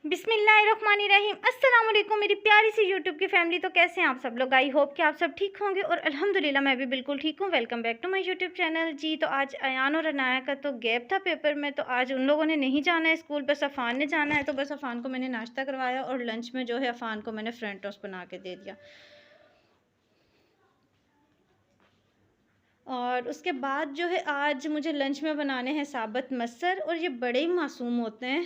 बिस्मिल्लाहिर्रहमानिर्रहीम। अस्सलाम वालेकुम मेरी प्यारी सी यूट्यूब की फैमिली। तो कैसे हैं आप सब लोग? आई होप कि आप सब ठीक होंगे और अल्हम्दुलिल्लाह मैं भी बिल्कुल ठीक हूँ। Welcome back to my YouTube channel. जी, तो आज अयान और अनाया का तो गैप था पेपर में, तो आज उन लोगों ने नहीं जाना है स्कूल, बस अफ़ान ने जाना है। तो बस अफ़ान को मैंने नाश्ता करवाया और लंच में जो है अफ़ान को मैंने फ्रेंच टोस्ट बना के दे दिया। और उसके बाद जो है आज मुझे लंच में बनाने हैं साबुत मसर, और ये बड़े ही मासूम होते हैं।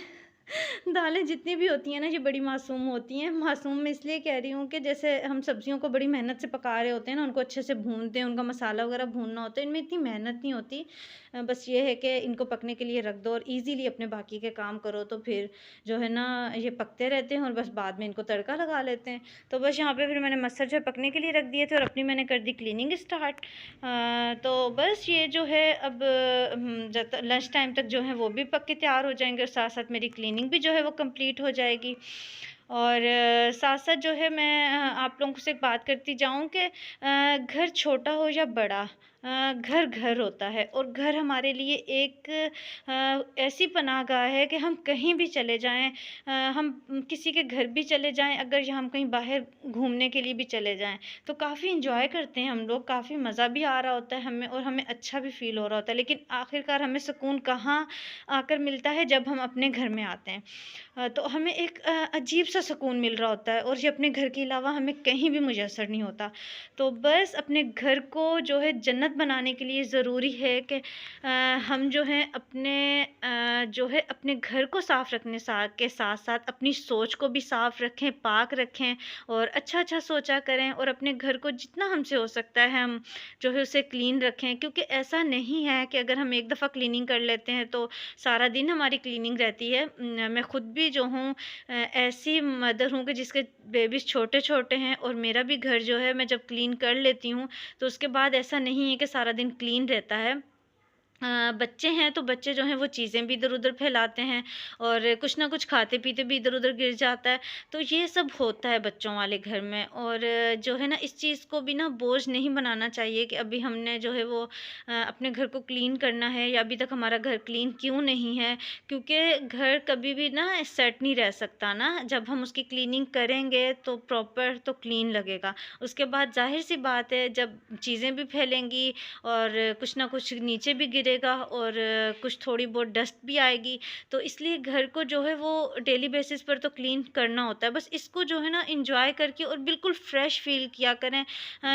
दालें जितनी भी होती हैं ना, ये बड़ी मासूम होती हैं। मासूम मैं इसलिए कह रही हूँ कि जैसे हम सब्जियों को बड़ी मेहनत से पका रहे होते हैं ना, उनको अच्छे से भूनते हैं, उनका मसाला वगैरह भूनना होता है, इनमें इतनी मेहनत नहीं होती। बस ये है कि इनको पकने के लिए रख दो और ईज़िली अपने बाकी के काम करो, तो फिर जो है ना ये पकते रहते हैं और बस बाद में इनको तड़का लगा लेते हैं। तो बस यहाँ पे फिर मैंने मसर जो है पकने के लिए रख दिए थे और अपनी मैंने कर दी क्लीनिंग स्टार्ट। तो बस ये जो है अब जब लंच टाइम तक जो है वो भी पक के तैयार हो जाएंगे और साथ साथ मेरी क्लीनिंग भी जो है वो कंप्लीट हो जाएगी। और साथ साथ जो है मैं आप लोगों से एक बात करती जाऊं कि घर छोटा हो या बड़ा, घर घर होता है और घर हमारे लिए एक ऐसी पनाहगाह है कि हम कहीं भी चले जाएं, हम किसी के घर भी चले जाएं, अगर या हम कहीं बाहर घूमने के लिए भी चले जाएं तो काफ़ी इंजॉय करते हैं हम लोग, काफ़ी मज़ा भी आ रहा होता है हमें और हमें अच्छा भी फ़ील हो रहा होता है। लेकिन आखिरकार हमें सुकून कहाँ आकर मिलता है? जब हम अपने घर में आते हैं। तो हमें एक अजीब सा सुकून मिल रहा होता है और ये अपने घर के अलावा हमें कहीं भी मुयस्सर नहीं होता। तो बस अपने घर को जो है जन्नत बनाने के लिए ज़रूरी है कि हम जो हैं अपने जो है अपने घर को साफ़ रखने के साथ साथ अपनी सोच को भी साफ़ रखें, पाक रखें और अच्छा-अच्छा सोचा करें और अपने घर को जितना हमसे हो सकता है हम जो है उसे क्लीन रखें। क्योंकि ऐसा नहीं है कि अगर हम एक दफ़ा क्लीनिंग कर लेते हैं तो सारा दिन हमारी क्लीनिंग रहती है। मैं खुद भी जो हूँ ऐसी मदर हूँ कि जिसके बेबीज़ छोटे-छोटे हैं और मेरा भी घर जो है मैं जब क्लीन कर लेती हूँ, तो उसके बाद ऐसा नहीं है कि सारा दिन क्लीन रहता है। बच्चे हैं तो बच्चे जो हैं वो चीज़ें भी इधर-उधर फैलाते हैं और कुछ ना कुछ खाते-पीते भी इधर-उधर गिर जाता है। तो ये सब होता है बच्चों वाले घर में और जो है ना इस चीज़ को भी ना बोझ नहीं बनाना चाहिए कि अभी हमने जो है वो अपने घर को क्लीन करना है या अभी तक हमारा घर क्लीन क्यों नहीं है। क्योंकि घर कभी भी ना सेट नहीं रह सकता ना, जब हम उसकी क्लीनिंग करेंगे तो प्रॉपर तो क्लीन लगेगा। उसके बाद ज़ाहिर-सी बात है जब चीज़ें भी फैलेंगी और कुछ ना कुछ नीचे भी गिरेगा और कुछ थोड़ी बहुत डस्ट भी आएगी। तो इसलिए घर को जो है वो डेली बेसिस पर तो क्लीन करना होता है। बस इसको जो है ना एन्जॉय करके और बिल्कुल फ्रेश फ़ील किया करें।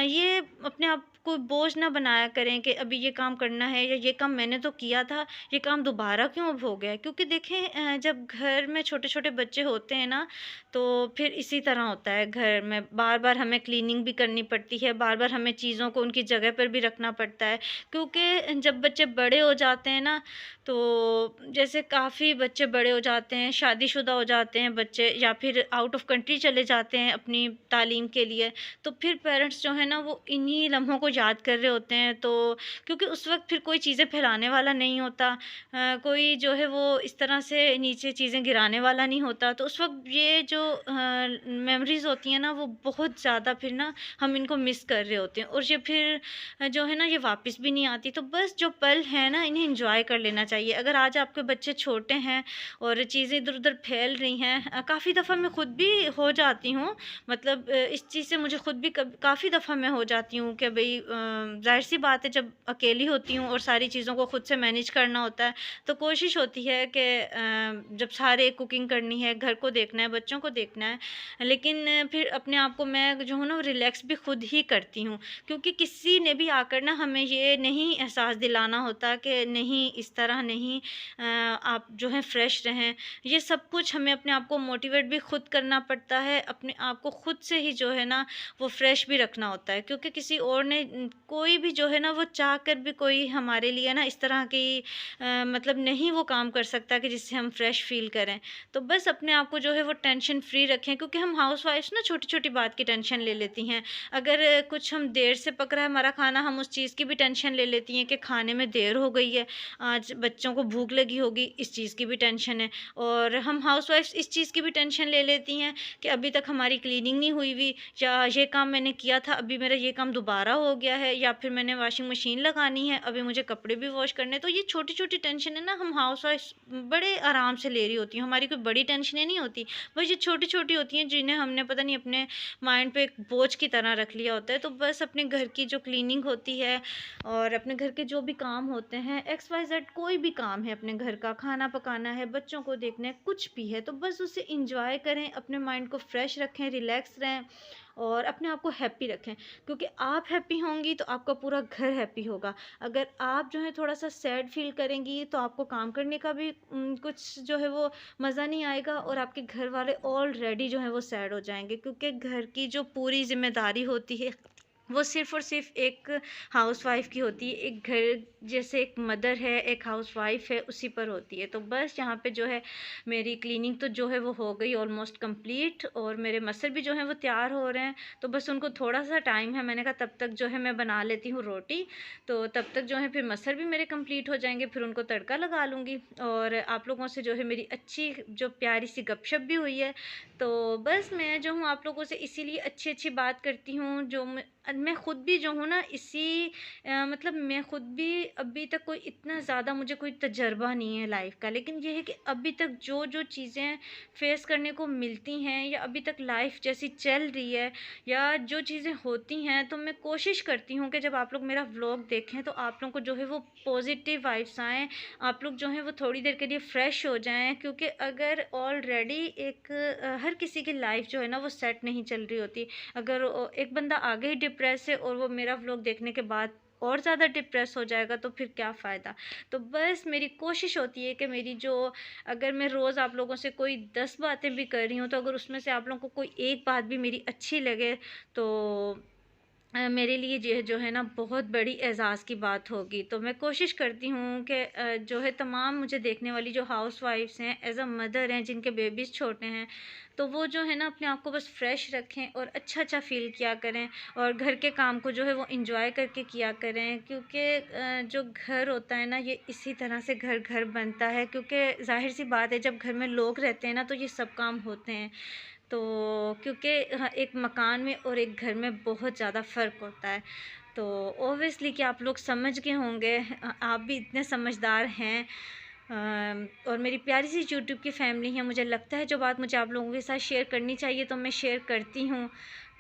ये अपने आप को बोझ ना बनाया करें कि अभी ये काम करना है या ये काम मैंने तो किया था, ये काम दोबारा क्यों अब हो गया है? क्योंकि देखें जब घर में छोटे-छोटे बच्चे होते हैं ना, तो फिर इसी तरह होता है घर में। बार-बार हमें क्लीनिंग भी करनी पड़ती है, बार-बार हमें चीज़ों को उनकी जगह पर भी रखना पड़ता है। क्योंकि जब बच्चे बड़े हो जाते हैं ना, तो जैसे काफ़ी बच्चे बड़े हो जाते हैं, शादीशुदा हो जाते हैं बच्चे या फिर आउट ऑफ कंट्री चले जाते हैं अपनी तालीम के लिए, तो फिर पेरेंट्स जो है ना वो इन्हीं लम्हों को याद कर रहे होते हैं। तो क्योंकि उस वक़्त फिर कोई चीज़ें फैलाने वाला नहीं होता, कोई जो है वो इस तरह से नीचे चीज़ें गिराने वाला नहीं होता। तो उस वक़्त ये जो मेमोरीज़ होती हैं ना वो बहुत ज़्यादा फिर ना हम इनको मिस कर रहे होते हैं और ये फिर जो है ना ये वापस भी नहीं आती। तो बस जो पल है ना इन्हें एंजॉय कर लेना चाहिए। अगर आज आपके बच्चे छोटे हैं और चीज़ें इधर-उधर फैल रही हैं, काफ़ी दफ़ा मैं खुद भी हो जाती हूँ, मतलब इस चीज़ से मुझे खुद भी काफ़ी दफ़ा मैं हो जाती हूँ कि भई ज़ाहिर-सी बात है जब अकेली होती हूँ और सारी चीज़ों को खुद से मैनेज करना होता है, तो कोशिश होती है कि जब सारे कुकिंग करनी है, घर को देखना है, बच्चों को देखना है, लेकिन फिर अपने आप को मैं जो हूँ ना रिलैक्स भी खुद ही करती हूँ। क्योंकि किसी ने भी आकर ना हमें ये नहीं एहसास दिलाना होता कि नहीं इस तरह नहीं, आप जो है फ्रेश रहें। ये सब कुछ हमें अपने आप को मोटिवेट भी खुद करना पड़ता है, अपने आप को खुद से ही जो है ना वो फ्रेश भी रखना होता है। क्योंकि किसी और ने कोई भी जो है ना वो चाह कर भी कोई हमारे लिए ना इस तरह की मतलब नहीं वो काम कर सकता कि जिससे हम फ्रेश फील करें। तो बस अपने आप को जो है वो टेंशन फ्री रखें, क्योंकि हम हाउसवाइफ्स ना छोटी-छोटी बात की टेंशन ले लेती हैं। अगर कुछ हम देर से पक रहा है हमारा खाना, हम उस चीज़ की भी टेंशन ले लेती हैं कि खाने में देर हो गई है, आज बच्चों को भूख लगी होगी, इस चीज़ की भी टेंशन है। और हम हाउसवाइफ्स इस चीज़ की भी टेंशन ले लेती हैं कि अभी तक हमारी क्लीनिंग नहीं हुई हुई, या ये काम मैंने किया था अभी मेरा ये काम दोबारा हो गया है या फिर मैंने वॉशिंग मशीन लगानी है, अभी मुझे कपड़े भी वॉश करने हैं। तो ये छोटी-छोटी टेंशन है ना, हम हाउसवाइफ्स बड़े आराम से ले रही होती हैं, हमारी कोई बड़ी टेंशनें नहीं होती। बस ये छोटी-छोटी होती हैं जिन्हें हमने पता नहीं अपने माइंड पे एक बोझ की तरह रख लिया होता है। तो बस अपने घर की जो क्लीनिंग होती है और अपने घर के जो भी काम होते हैं, एक्स वाई ज़ेड कोई भी काम है अपने घर का, खाना पकाना है, बच्चों को देखना है, कुछ भी है, तो बस उसे एन्जॉय करें, अपने माइंड को फ्रेश रखें, रिलैक्स रहें और अपने आप को हैप्पी रखें। क्योंकि आप हैप्पी होंगी तो आपका पूरा घर हैप्पी होगा। अगर आप जो है थोड़ा-सा सैड फ़ील करेंगी तो आपको काम करने का भी कुछ जो है वो मज़ा नहीं आएगा और आपके घर वाले ऑलरेडी जो हैं वो सैड हो जाएँगे, क्योंकि घर की जो पूरी ज़िम्मेदारी होती है वो सिर्फ़ और सिर्फ़ एक हाउसवाइफ़ की होती है। एक घर जैसे एक मदर है, एक हाउसवाइफ़ है, उसी पर होती है। तो बस यहाँ पे जो है मेरी क्लीनिंग तो जो है वो हो गई ऑलमोस्ट कंप्लीट और मेरे मसल भी जो हैं वो तैयार हो रहे हैं। तो बस उनको थोड़ा-सा टाइम है, मैंने कहा तब तक जो है मैं बना लेती हूँ रोटी। तो तब तक जो है फिर मसल भी मेरे कंप्लीट हो जाएँगे, फिर उनको तड़का लगा लूँगी। और आप लोगों से जो है मेरी अच्छी जो प्यारी-सी गपशप भी हुई है। तो बस मैं जो हूँ आप लोगों से इसीलिए अच्छी-अच्छी बात करती हूँ, जो मैं खुद भी जो हूँ ना इसी मतलब मैं खुद भी अभी तक कोई इतना ज़्यादा मुझे कोई तजर्बा नहीं है लाइफ का, लेकिन ये है कि अभी तक जो चीज़ें फेस करने को मिलती हैं या अभी तक लाइफ जैसी चल रही है या जो चीज़ें होती हैं, तो मैं कोशिश करती हूँ कि जब आप लोग मेरा व्लॉग देखें तो आप लोगों को जो है वो पॉजिटिव वाइब्स आएँ, आप लोग जो हैं वो थोड़ी देर के लिए फ्रेश हो जाएँ। क्योंकि अगर ऑलरेडी एक हर किसी की लाइफ जो है ना वो सेट नहीं चल रही होती। अगर एक बंदा आगे ही डिप्रेस है और वो मेरा व्लॉग देखने के बाद और ज़्यादा डिप्रेस हो जाएगा तो फिर क्या फ़ायदा। तो बस मेरी कोशिश होती है कि मेरी जो अगर मैं रोज़ आप लोगों से कोई 10 बातें भी कर रही हूँ, तो अगर उसमें से आप लोगों को कोई एक बात भी मेरी अच्छी लगे तो मेरे लिए ये जो है ना बहुत बड़ी एज़ाज़ की बात होगी। तो मैं कोशिश करती हूँ कि जो है तमाम मुझे देखने वाली जो हाउसवाइफ्स हैं, एज़ अ मदर हैं जिनके बेबीज़ छोटे हैं, तो वो जो है ना अपने आप को बस फ्रेश रखें और अच्छा-अच्छा फ़ील किया करें और घर के काम को जो है वो एन्जॉय करके किया करें। क्योंकि जो घर होता है ना ये इसी तरह से घर बनता है, क्योंकि ज़ाहिर-सी बात है जब घर में लोग रहते हैं ना तो ये सब काम होते हैं। तो क्योंकि एक मकान में और एक घर में बहुत ज़्यादा फ़र्क होता है। तो ऑब्वियसली कि आप लोग समझ गए होंगे, आप भी इतने समझदार हैं। और मेरी प्यारी सी यूट्यूब की फैमिली है, मुझे लगता है जो बात मुझे आप लोगों के साथ शेयर करनी चाहिए तो मैं शेयर करती हूँ।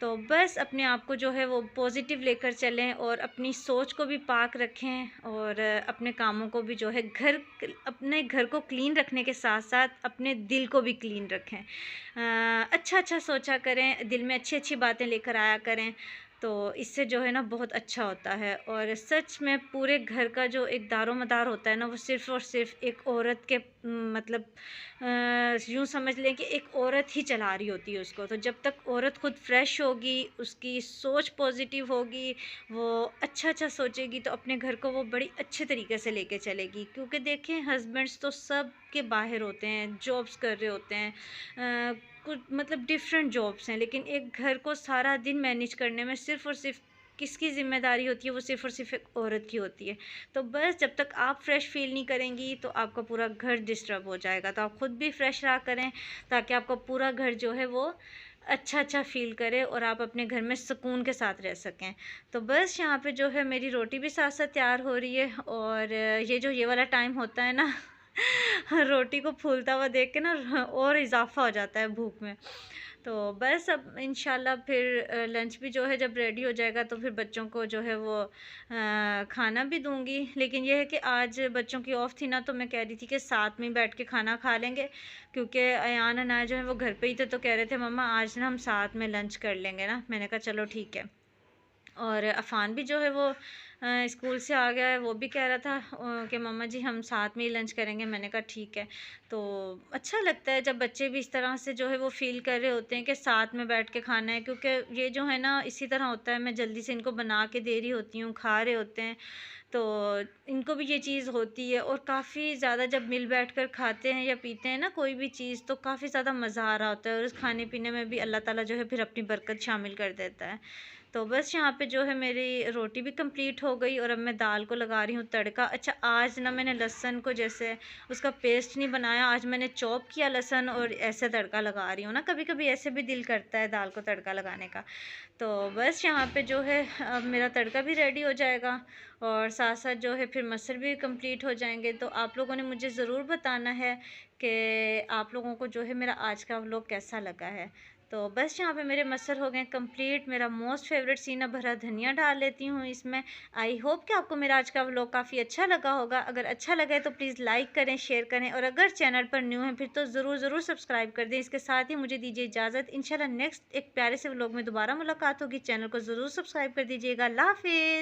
तो बस अपने आप को जो है वो पॉजिटिव लेकर चलें और अपनी सोच को भी पाक रखें और अपने कामों को भी जो है अपने घर को क्लीन रखने के साथ-साथ अपने दिल को भी क्लीन रखें। अच्छा-अच्छा सोचा करें, दिल में अच्छी-अच्छी बातें लेकर आया करें, तो इससे जो है ना बहुत अच्छा होता है। और सच में पूरे घर का जो एक दारोमदार होता है ना वो सिर्फ़ और सिर्फ़ एक औरत के मतलब यूँ समझ लें कि एक औरत ही चला रही होती है उसको। तो जब तक औरत खुद फ्रेश होगी, उसकी सोच पॉज़िटिव होगी, वो अच्छा-अच्छा सोचेगी तो अपने घर को वो बड़ी अच्छे तरीके से लेके चलेगी। क्योंकि देखें हस्बैंड्स तो सब के बाहर होते हैं, जॉब्स कर रहे होते हैं, कुछ मतलब डिफरेंट जॉब्स हैं, लेकिन एक घर को सारा दिन मैनेज करने में सिर्फ़ और सिर्फ़ किसकी ज़िम्मेदारी होती है, वो सिर्फ़ और सिर्फ़ एक औरत की होती है। तो बस जब तक आप फ्रेश फ़ील नहीं करेंगी तो आपका पूरा घर डिस्टर्ब हो जाएगा। तो आप खुद भी फ्रेश रहा करें ताकि आपका पूरा घर जो है वो अच्छा-अच्छा फ़ील करे और आप अपने घर में सुकून के साथ रह सकें। तो बस यहाँ पे जो है मेरी रोटी भी साथ-साथ तैयार हो रही है और ये वाला टाइम होता है ना रोटी को फूलता हुआ देख के ना और इज़ाफ़ा हो जाता है भूख में। तो बस अब इंशाल्लाह फिर लंच भी जो है जब रेडी हो जाएगा तो फिर बच्चों को जो है वो खाना भी दूँगी। लेकिन ये है कि आज बच्चों की ऑफ थी ना, तो मैं कह रही थी कि साथ में बैठ के खाना खा लेंगे, क्योंकि अयान अनाया जो है वो घर पे ही थे तो कह रहे थे मम्मा आज ना हम साथ में लंच कर लेंगे ना। मैंने कहा चलो ठीक है। और अफ़ान भी जो है वो स्कूल से आ गया है, वो भी कह रहा था कि मम्मा जी हम साथ में ही लंच करेंगे। मैंने कहा ठीक है। तो अच्छा लगता है जब बच्चे भी इस तरह से जो है वो फ़ील कर रहे होते हैं कि साथ में बैठ के खाना है, क्योंकि ये जो है ना इसी तरह होता है, मैं जल्दी से इनको बना के दे रही होती हूँ, खा रहे होते हैं, तो इनको भी ये चीज़ होती है। और काफ़ी ज़्यादा जब मिल बैठ कर खाते हैं या पीते हैं ना कोई भी चीज़, तो काफ़ी ज़्यादा मज़ा आ रहा होता है और उस खाने-पीने में भी अल्लाह ताला जो है फिर अपनी बरकत शामिल कर देता है। तो बस यहाँ पे जो है मेरी रोटी भी कंप्लीट हो गई और अब मैं दाल को लगा रही हूँ तड़का। अच्छा, आज ना मैंने लहसुन को जैसे उसका पेस्ट नहीं बनाया, आज मैंने चॉप किया लहसुन और ऐसे तड़का लगा रही हूँ ना। कभी कभी ऐसे भी दिल करता है दाल को तड़का लगाने का। तो बस यहाँ पे जो है अब मेरा तड़का भी रेडी हो जाएगा और साथ साथ जो है फिर मसर भी कंप्लीट हो जाएंगे। तो आप लोगों ने मुझे ज़रूर बताना है कि आप लोगों को जो है मेरा आज का व्लॉग कैसा लगा है। तो बस यहाँ पे मेरे मसर हो गए कंप्लीट। मेरा मोस्ट फेवरेट सीना भरा धनिया डाल लेती हूँ इसमें। आई होप कि आपको मेरा आज का व्लॉग काफ़ी अच्छा लगा होगा। अगर अच्छा लगा है तो प्लीज़ लाइक करें, शेयर करें और अगर चैनल पर न्यू हैं फिर तो ज़रूर सब्सक्राइब कर दें। इसके साथ ही मुझे दीजिए इजाज़त। इंशाल्लाह नेक्स्ट एक प्यारे से व्लॉग में दोबारा मुलाकात होगी। चैनल को ज़रूर सब्सक्राइब कर दीजिएगा। अल्लाह हाफिज़।